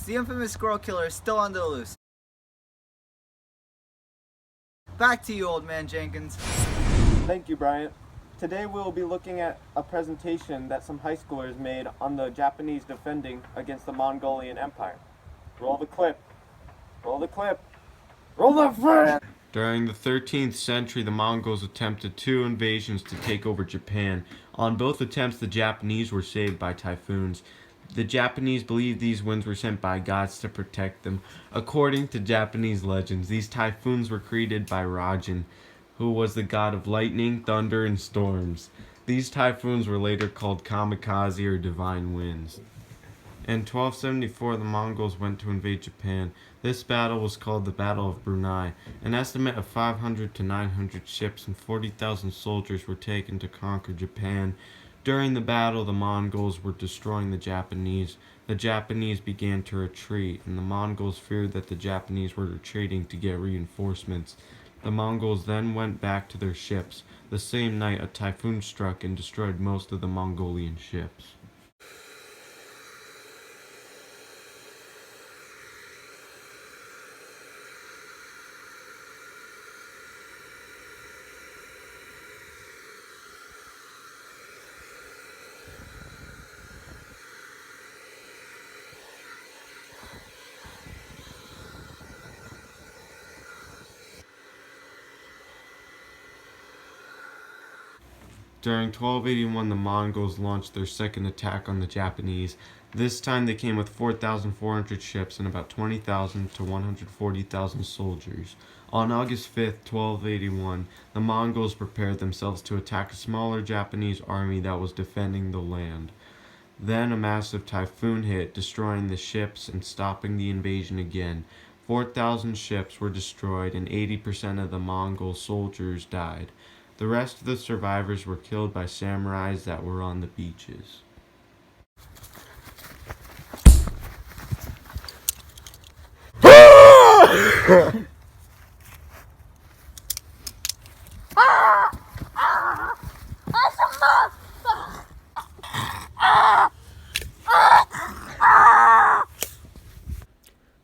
says the infamous squirrel killer is still on the loose. Back to you, old man Jenkins. Thank you, Bryant. Today we will be looking at a presentation that some high schoolers made on the Japanese defending against the Mongolian Empire. Roll the clip. Roll the clip. Roll the frame! During the 13th century, the Mongols attempted 2 invasions to take over Japan. On both attempts, the Japanese were saved by typhoons. The Japanese believed these winds were sent by gods to protect them. According to Japanese legends, these typhoons were created by Rajan, who was the god of lightning, thunder, and storms. These typhoons were later called kamikaze or divine winds. In 1274, the Mongols went to invade Japan. This battle was called the Battle of Brunei. An estimate of 500 to 900 ships and 40,000 soldiers were taken to conquer Japan. During the battle, the Mongols were destroying the Japanese. The Japanese began to retreat, and the Mongols feared that the Japanese were retreating to get reinforcements. The Mongols then went back to their ships. The same night, a typhoon struck and destroyed most of the Mongolian ships. During 1281, the Mongols launched their second attack on the Japanese. This time they came with 4,400 ships and about 20,000 to 140,000 soldiers. On August 5, 1281, the Mongols prepared themselves to attack a smaller Japanese army that was defending the land. Then a massive typhoon hit, destroying the ships and stopping the invasion again. 4,000 ships were destroyed and 80% of the Mongol soldiers died. The rest of the survivors were killed by samurais that were on the beaches.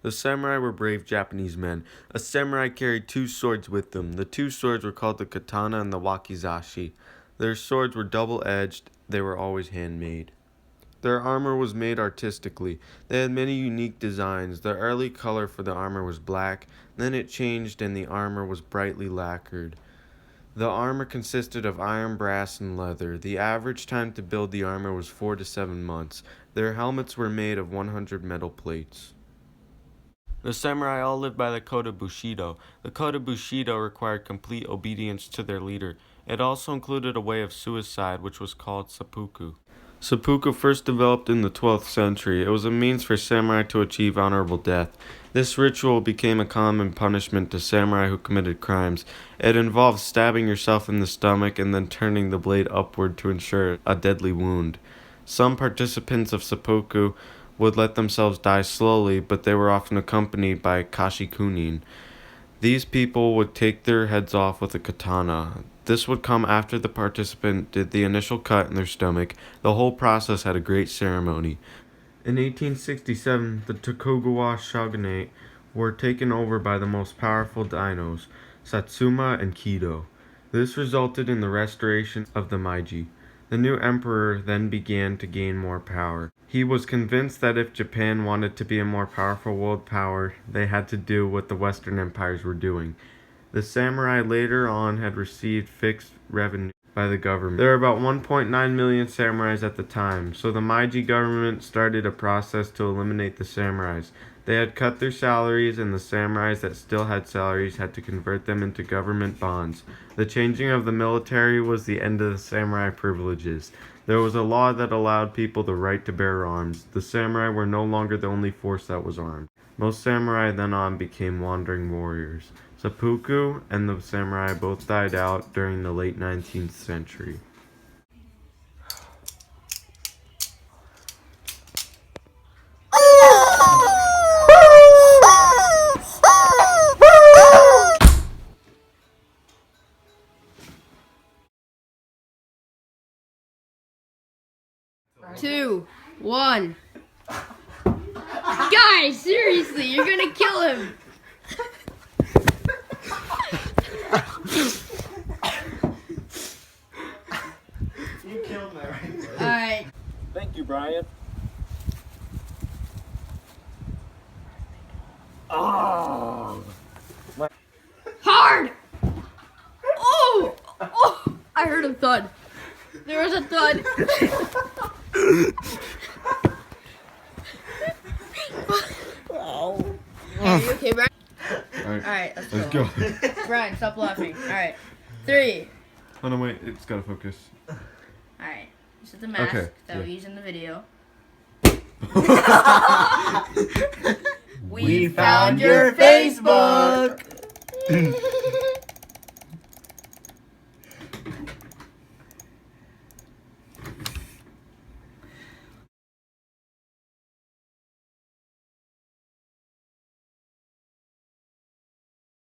The samurai were brave Japanese men. A samurai carried 2 swords with them. The 2 swords were called the katana and the wakizashi. Their swords were double-edged. They were always handmade. Their armor was made artistically. They had many unique designs. The early color for the armor was black. Then it changed and the armor was brightly lacquered. The armor consisted of iron, brass, and leather. The average time to build the armor was 4 to 7 months. Their helmets were made of 100 metal plates. The samurai all lived by the code of Bushido. The code of Bushido required complete obedience to their leader. It also included a way of suicide, which was called seppuku. Seppuku first developed in the 12th century. It was a means for samurai to achieve honorable death. This ritual became a common punishment to samurai who committed crimes. It involved stabbing yourself in the stomach and then turning the blade upward to ensure a deadly wound. Some participants of seppuku would let themselves die slowly, but they were often accompanied by kashikunin. These people would take their heads off with a katana. This would come after the participant did the initial cut in their stomach. The whole process had a great ceremony. In 1867, the Tokugawa shogunate were taken over by the most powerful daimyos, Satsuma and Kido. This resulted in the restoration of the Meiji. The new emperor then began to gain more power. He was convinced that if Japan wanted to be a more powerful world power, they had to do what the Western empires were doing. The samurai later on had received fixed revenue by the government. There were about 1.9 million samurais at the time, so the Meiji government started a process to eliminate the samurais. They had cut their salaries, and the samurais that still had salaries had to convert them into government bonds. The changing of the military was the end of the samurai privileges. There was a law that allowed people the right to bear arms. The samurai were no longer the only force that was armed. Most samurai then on became wandering warriors. Seppuku and the samurai both died out during the late 19th century. Two, one, go! Guys, seriously, you're gonna kill him. You killed me right there. Alright. Thank you, Brian. Oh. Hard! Oh! Oh! I heard a thud. There was a thud. Are you okay, Brian? Alright, let's go. Brian, stop laughing. Alright. 3. Oh no, wait, it's gotta focus. Alright. This is the mask Okay, that yeah. we use in the video. We found your Facebook.